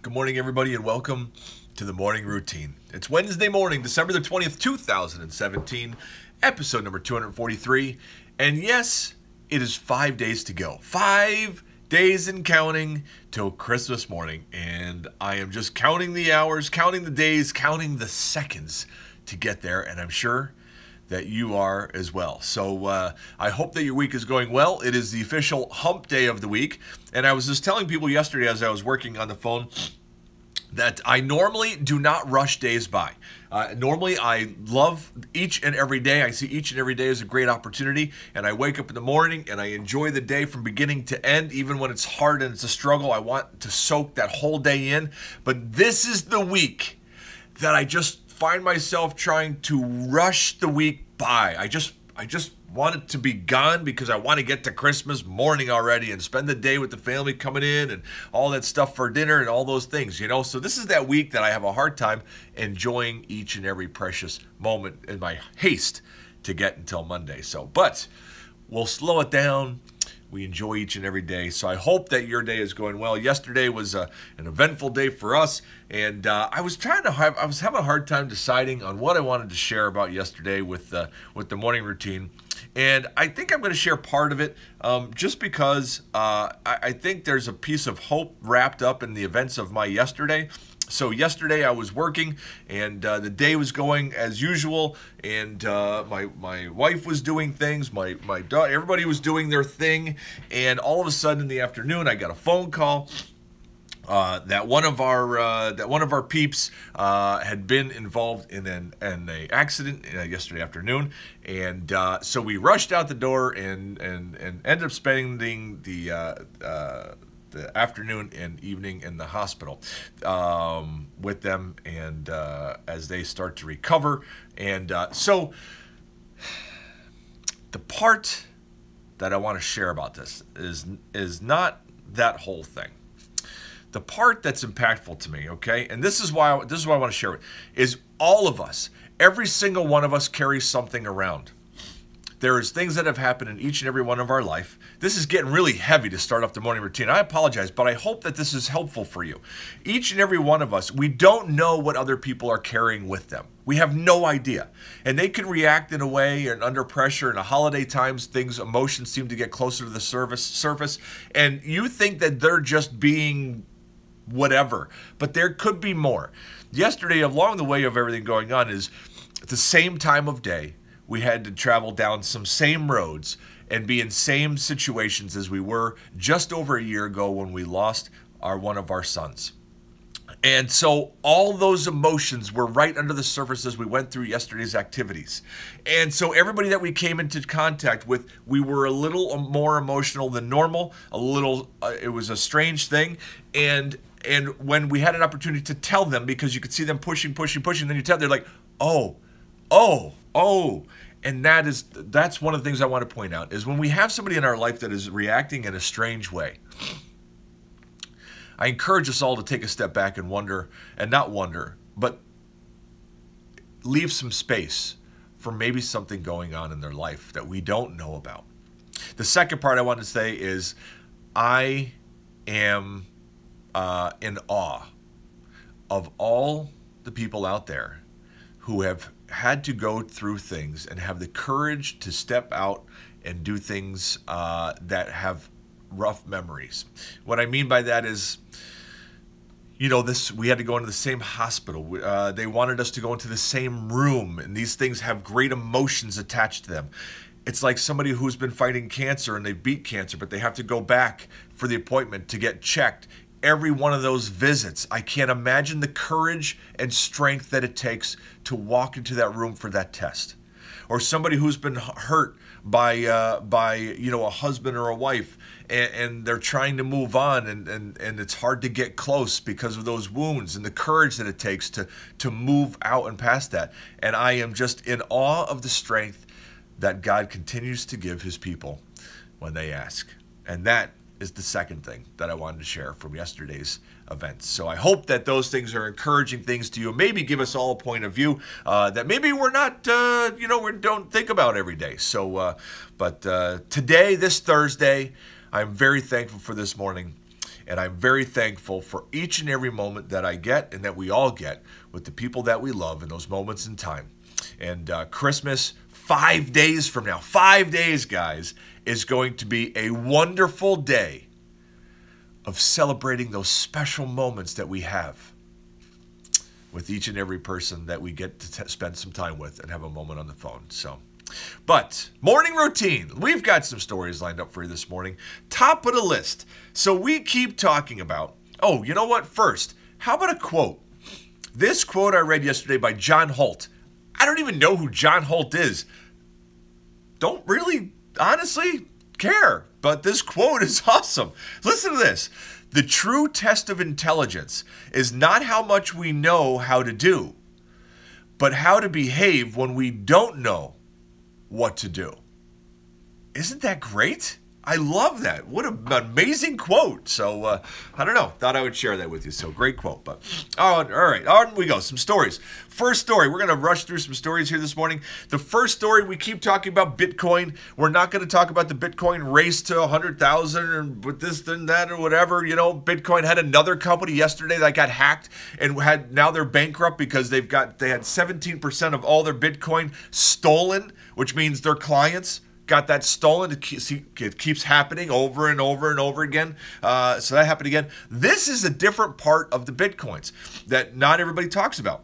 Good morning, everybody, and welcome to the morning routine. It's Wednesday morning, December the 20th, 2017, episode number 243. And yes, it is 5 days to go. 5 days and counting till Christmas morning. And I am just counting the hours, counting the days, counting the seconds to get there. And I'm sure that you are as well. So I hope that your week is going well. It is the official hump day of the week. And I was just telling people yesterday as I was working on the phone that I normally do not rush days by. Normally, I love each and every day. I see each and every day as a great opportunity, and I wake up in the morning and I enjoy the day from beginning to end. Even when it's hard and it's a struggle, I want to soak that whole day in. But this is the week that I just find myself trying to rush the week by. I just want it to be gone because I want to get to Christmas morning already and spend the day with the family coming in and all that stuff for dinner and all those things, you know. So this is that week that I have a hard time enjoying each and every precious moment in my haste to get until Monday. But we'll slow it down. We enjoy each and every day. So I hope that your day is going well. Yesterday was an eventful day for us, and I was having a hard time deciding on what I wanted to share about yesterday with the morning routine. And I think I'm going to share part of it just because I think there's a piece of hope wrapped up in the events of my yesterday. So yesterday I was working, and the day was going as usual, and my wife was doing things, my daughter, everybody was doing their thing, and all of a sudden in the afternoon I got a phone call that one of our peeps had been involved in an accident yesterday afternoon, and so we rushed out the door and ended up spending the afternoon and evening in the hospital with them, and as they start to recover. And so the part that I want to share about this is not that whole thing. The part that's impactful to me, okay, and this is why I want to share it, is all of us, every single one of us carries something around. There is things that have happened in each and every one of our life. This is getting really heavy to start off the morning routine. I apologize, but I hope that this is helpful for you. Each and every one of us, we don't know what other people are carrying with them. We have no idea. And they can react in a way, and under pressure, and at holiday times, emotions seem to get closer to the surface, and you think that they're just being whatever, but there could be more. Yesterday, along the way of everything going on, is at the same time of day, we had to travel down some same roads and be in same situations as we were just over a year ago when we lost one of our sons. And so all those emotions were right under the surface as we went through yesterday's activities. And so everybody that we came into contact with, we were a little more emotional than normal, it was a strange thing. And when we had an opportunity to tell them, because you could see them pushing, then you tell them, they're like, oh. And that's one of the things I want to point out, is when we have somebody in our life that is reacting in a strange way, I encourage us all to take a step back and but leave some space for maybe something going on in their life that we don't know about. The second part I want to say is I am in awe of all the people out there who have had to go through things and have the courage to step out and do things that have rough memories. What I mean by that is, you know, we had to go into the same hospital. They wanted us to go into the same room, and these things have great emotions attached to them. It's like somebody who's been fighting cancer and they beat cancer, but they have to go back for the appointment to get checked. Every one of those visits, I can't imagine the courage and strength that it takes to walk into that room for that test. Or somebody who's been hurt by you know, a husband or a wife, and they're trying to move on, and it's hard to get close because of those wounds and the courage that it takes to move out and past that. And I am just in awe of the strength that God continues to give his people when they ask. And that is the second thing that I wanted to share from yesterday's events. So I hope that those things are encouraging things to you. Maybe give us all a point of view that maybe we're not, we don't think about every day. So, but today, this Thursday, I'm very thankful for this morning. And I'm very thankful for each and every moment that I get and that we all get with the people that we love in those moments in time. And Christmas, 5 days from now, 5 days, guys, is going to be a wonderful day of celebrating those special moments that we have with each and every person that we get to spend some time with and have a moment on the phone. So, but morning routine. We've got some stories lined up for you this morning. Top of the list. So we keep talking about, oh, you know what? First, how about a quote? This quote I read yesterday by John Holt. I don't even know who John Holt is. Don't really, honestly, care. But this quote is awesome. Listen to this. The true test of intelligence is not how much we know how to do, but how to behave when we don't know what to do. Isn't that great? I love that. What an amazing quote. So, I don't know. Thought I would share that with you. So, great quote. But all right, on we go. Some stories. First story. We're going to rush through some stories here this morning. The first story, we keep talking about Bitcoin. We're not going to talk about the Bitcoin race to 100,000 and with this and that or whatever. You know, Bitcoin had another company yesterday that got hacked and now they're bankrupt because they had 17% of all their Bitcoin stolen, which means their clients got that stolen. It keeps happening over and over and over again. So that happened again. This is a different part of the Bitcoins that not everybody talks about.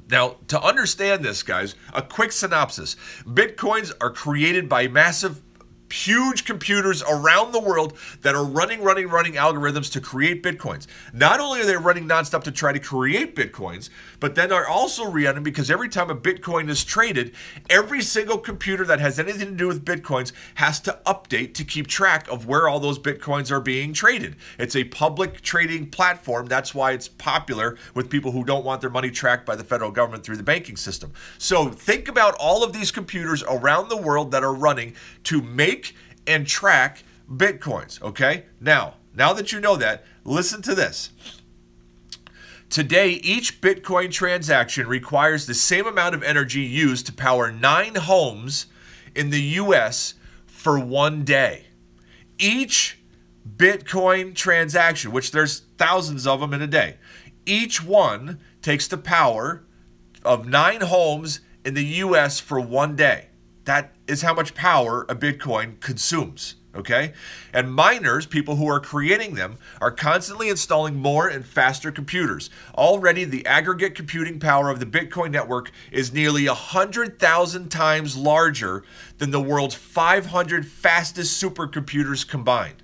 Now, to understand this, guys, a quick synopsis. Bitcoins are created by massive, huge computers around the world that are running algorithms to create Bitcoins. Not only are they running nonstop to try to create Bitcoins, but then are also running because every time a Bitcoin is traded, every single computer that has anything to do with Bitcoins has to update to keep track of where all those Bitcoins are being traded. It's a public trading platform. That's why it's popular with people who don't want their money tracked by the federal government through the banking system. So think about all of these computers around the world that are running to make and track Bitcoins, okay? Now that you know that, listen to this. Today, each Bitcoin transaction requires the same amount of energy used to power 9 homes in the U.S. for 1 day. Each Bitcoin transaction, which there's thousands of them in a day, each one takes the power of 9 homes in the U.S. for 1 day. That is how much power a Bitcoin consumes, okay? And miners, people who are creating them, are constantly installing more and faster computers. Already, the aggregate computing power of the Bitcoin network is nearly 100,000 times larger than the world's 500 fastest supercomputers combined.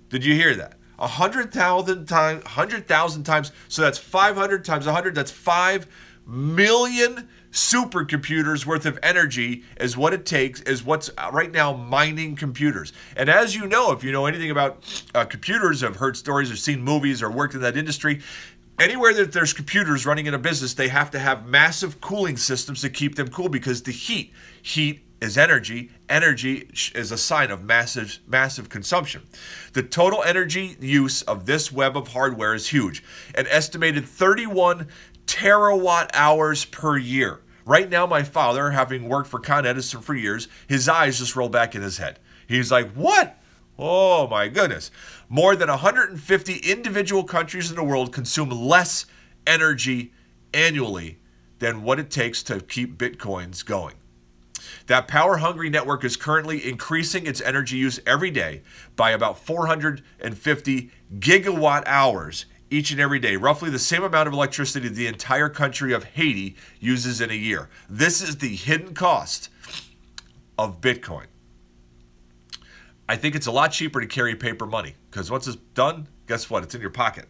Did you hear that? 100,000 times, so that's 500 times 100, that's 5 million supercomputers worth of energy is what it takes, is what's right now mining computers. And as you know, if you know anything about computers, have heard stories or seen movies or worked in that industry, anywhere that there's computers running in a business, they have to have massive cooling systems to keep them cool because the heat is energy. Energy is a sign of massive consumption. The total energy use of this web of hardware is huge. An estimated 31 terawatt hours per year. Right now, my father, having worked for Con Edison for years, his eyes just roll back in his head. He's like, what? Oh my goodness. More than 150 individual countries in the world consume less energy annually than what it takes to keep Bitcoins going. That power-hungry network is currently increasing its energy use every day by about 450 gigawatt hours each and every day, roughly the same amount of electricity the entire country of Haiti uses in a year. This is the hidden cost of Bitcoin. I think it's a lot cheaper to carry paper money because once it's done, guess what? It's in your pocket.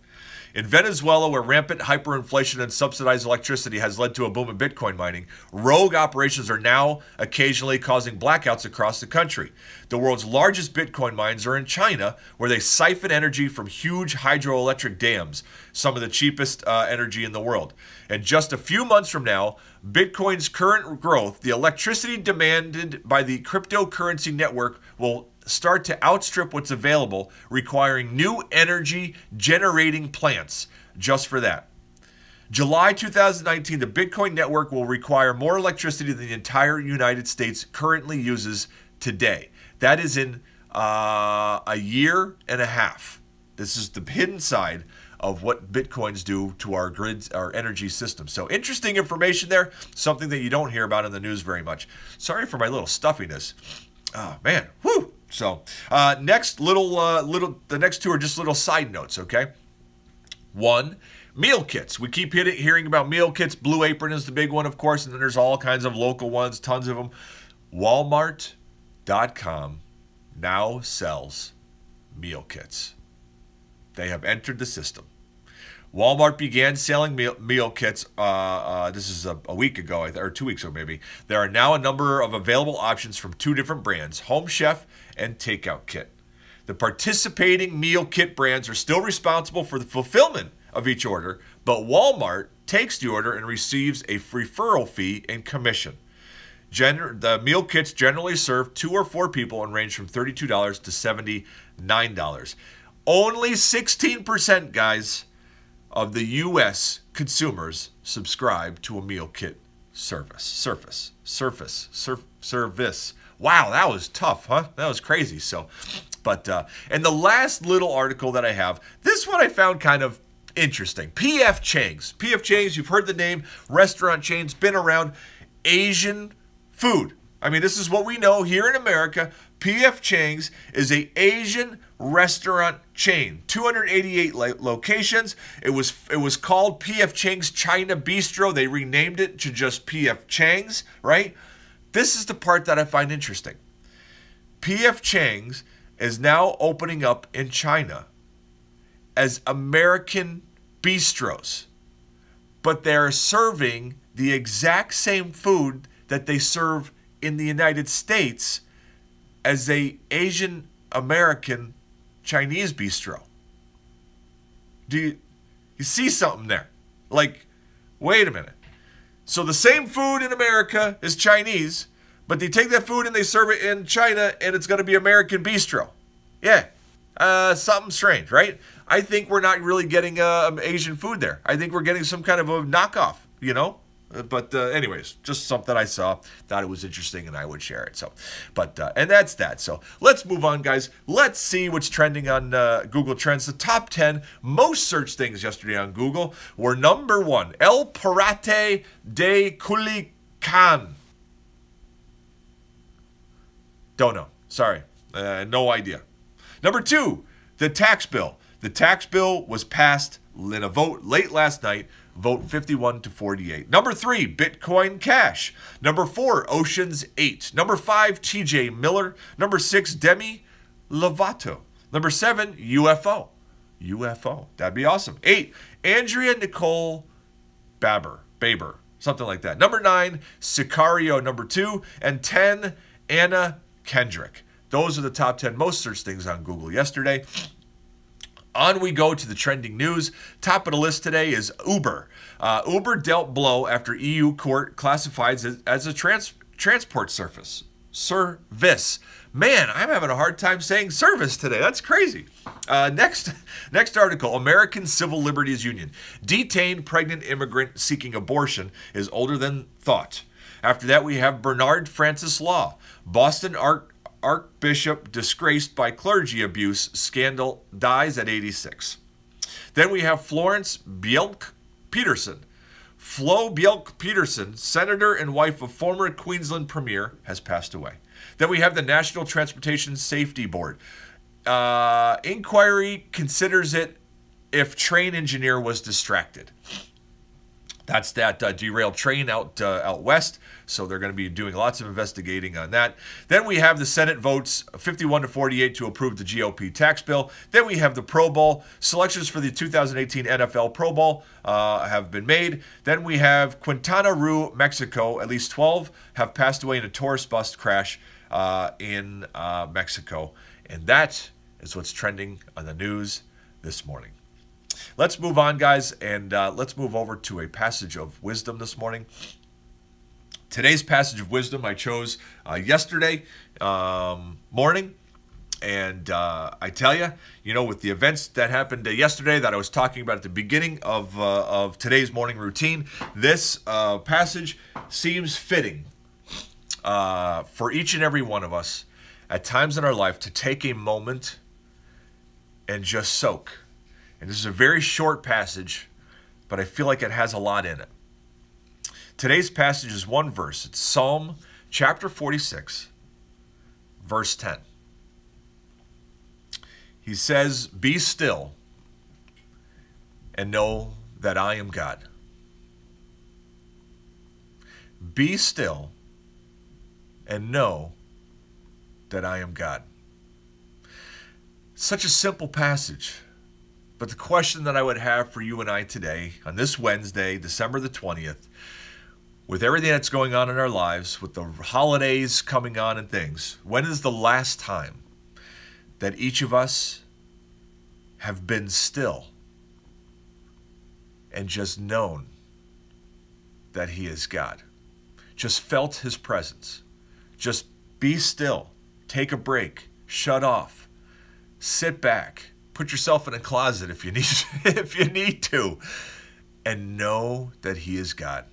In Venezuela, where rampant hyperinflation and subsidized electricity has led to a boom in Bitcoin mining, rogue operations are now occasionally causing blackouts across the country. The world's largest Bitcoin mines are in China, where they siphon energy from huge hydroelectric dams, some of the cheapest energy in the world. And just a few months from now, Bitcoin's current growth, the electricity demanded by the cryptocurrency network, will start to outstrip what's available, requiring new energy generating plants just for that. July 2019, the Bitcoin network will require more electricity than the entire United States currently uses today. That is in a year and a half. This is the hidden side of what Bitcoins do to our grids, our energy system. So interesting information there, something that you don't hear about in the news very much. Sorry for my little stuffiness. Oh, man. Whew. So the next two are just little side notes, okay? One, meal kits. We keep hearing about meal kits. Blue Apron is the big one, of course, and then there's all kinds of local ones, tons of them. Walmart.com now sells meal kits. They have entered the system. Walmart began selling meal kits, this is a week ago, or 2 weeks ago maybe. There are now a number of available options from 2 different brands, Home Chef and Takeout Kit. The participating meal kit brands are still responsible for the fulfillment of each order, but Walmart takes the order and receives a referral fee and commission. The meal kits generally serve 2 or 4 people and range from $32 to $79. Only 16%, guys, of the U.S. consumers subscribe to a meal kit service. Wow, that was tough, huh? That was crazy. So, and the last little article that I have, this one I found kind of interesting. P.F. Chang's. P.F. Chang's, you've heard the name, restaurant chain's been around. Asian food. I mean, this is what we know here in America. P.F. Chang's is an Asian restaurant chain. 288 locations. It was called P.F. Chang's China Bistro. They renamed it to just P.F. Chang's, right? This is the part that I find interesting. P.F. Chang's is now opening up in China as American bistros, but they're serving the exact same food that they serve in the United States as a Asian American Chinese bistro. Do you see something there? Like, wait a minute. So the same food in America is Chinese, but they take that food and they serve it in China and it's going to be American bistro. Yeah. Something strange, right? I think we're not really getting Asian food there. I think we're getting some kind of a knockoff, you know? But anyways, just something I saw, thought it was interesting, and I would share it. So, and that's that. So let's move on, guys. Let's see what's trending on Google Trends. The top 10 most searched things yesterday on Google were number 1, El Parate de Culican. Don't know. Sorry. No idea. Number 2, the tax bill. The tax bill was passed in a vote late last night. Vote 51 to 48. Number 3, Bitcoin Cash. Number 4, Ocean's 8. Number 5, TJ Miller. Number 6, Demi Lovato. Number 7, UFO. UFO. That'd be awesome. 8, Andrea Nicole Baber. Something like that. Number 9, Sicario number 2. And 10, Anna Kendrick. Those are the top 10 most searched things on Google yesterday. On we go to the trending news. Top of the list today is Uber. Uber dealt blow after EU court classifies it as a transport service. Man, I'm having a hard time saying service today. That's crazy. Next article, American Civil Liberties Union. Detained pregnant immigrant seeking abortion is older than thought. After that, we have Bernard Francis Law. Boston Archbishop disgraced by clergy abuse scandal dies at 86. Then we have Florence Bjelke-Peterson. Flo Bjelke-Peterson, senator and wife of former Queensland Premier, has passed away. Then we have the National Transportation Safety Board. Inquiry considers it if train engineer was distracted. That's that derailed train out west. So they're going to be doing lots of investigating on that. Then we have the Senate votes 51 to 48 to approve the GOP tax bill. Then we have the Pro Bowl. Selections for the 2018 NFL Pro Bowl have been made. Then we have Quintana Roo, Mexico. At least 12 have passed away in a tourist bus crash in Mexico. And that is what's trending on the news this morning. Let's move on, guys, and let's move over to a passage of wisdom this morning. Today's passage of wisdom I chose yesterday morning, and I tell you, with the events that happened yesterday that I was talking about at the beginning of today's morning routine, this passage seems fitting for each and every one of us at times in our life to take a moment and just soak. And this is a very short passage, but I feel like it has a lot in it. Today's passage is one verse. It's Psalm chapter 46, verse 10. He says, "Be still and know that I am God." Be still and know that I am God. Such a simple passage. But the question that I would have for you and I today, on this Wednesday, December the 20th, with everything that's going on in our lives, with the holidays coming on and things, when is the last time that each of us have been still and just known that He is God? Just felt His presence. Just be still. Take a break. Shut off. Sit back. Put yourself in a closet if you need if you need to. And know that He is God.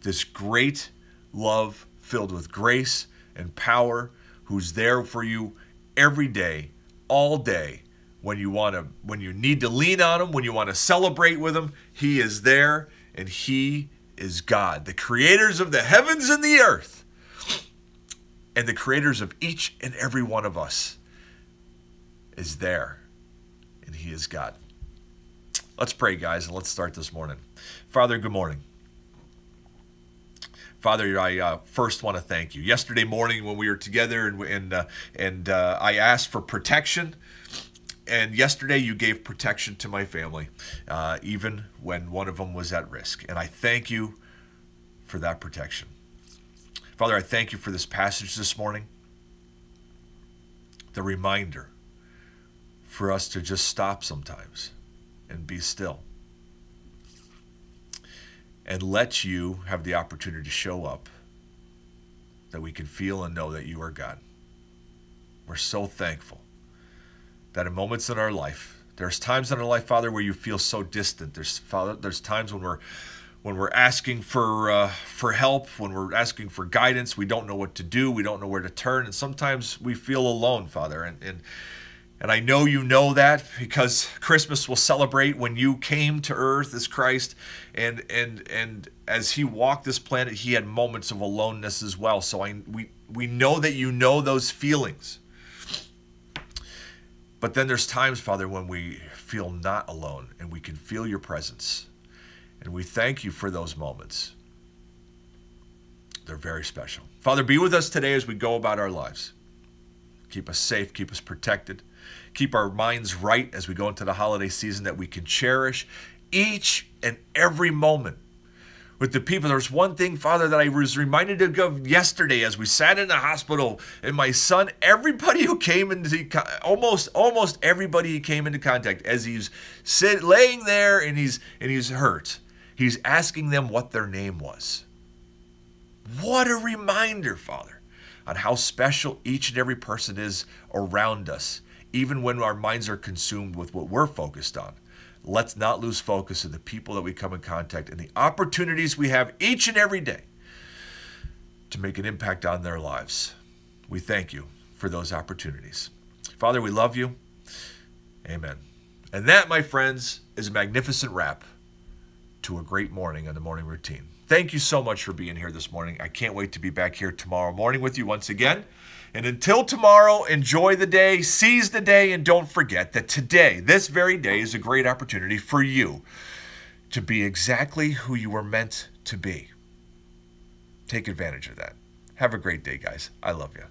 This great love filled with grace and power, who's there for you every day, all day. When you need to lean on Him, when you want to celebrate with Him, He is there, and He is God, the creators of the heavens and the earth, and the creators of each and every one of us is there, and He is God. Let's pray, guys, and let's start this morning. Father, good morning. Father, I first want to thank you. Yesterday morning when we were together and I asked for protection, and yesterday you gave protection to my family, even when one of them was at risk. And I thank you for that protection. Father, I thank you for this passage this morning, the reminder for us to just stop sometimes and be still and let you have the opportunity to show up, that we can feel and know that you are God. We're so thankful that in moments in our life, there's times in our life, Father, where you feel so distant. There's times when we're asking for help, when we're asking for guidance. We don't know what to do. We don't know where to turn, and sometimes we feel alone, Father. And I know you know that, because Christmas will celebrate when you came to earth as Christ, and as He walked this planet, He had moments of aloneness as well. So we know that you know those feelings. But then there's times, Father, when we feel not alone and we can feel your presence. And we thank you for those moments. They're very special. Father, be with us today as we go about our lives. Keep us safe, keep us protected. Keep our minds right as we go into the holiday season, that we can cherish each and every moment with the people. There's one thing, Father, that I was reminded of yesterday as we sat in the hospital, and my son, everybody who came into, almost everybody he came into contact, as he's laying there and he's hurt, he's asking them what their name was. What a reminder, Father, on how special each and every person is around us, even when our minds are consumed with what we're focused on. Let's not lose focus of the people that we come in contact and the opportunities we have each and every day to make an impact on their lives. We thank you for those opportunities. Father, we love you. Amen. And that, my friends, is a magnificent wrap to a great morning on the morning routine. Thank you so much for being here this morning. I can't wait to be back here tomorrow morning with you once again. And until tomorrow, enjoy the day, seize the day, and don't forget that today, this very day, is a great opportunity for you to be exactly who you were meant to be. Take advantage of that. Have a great day, guys. I love you.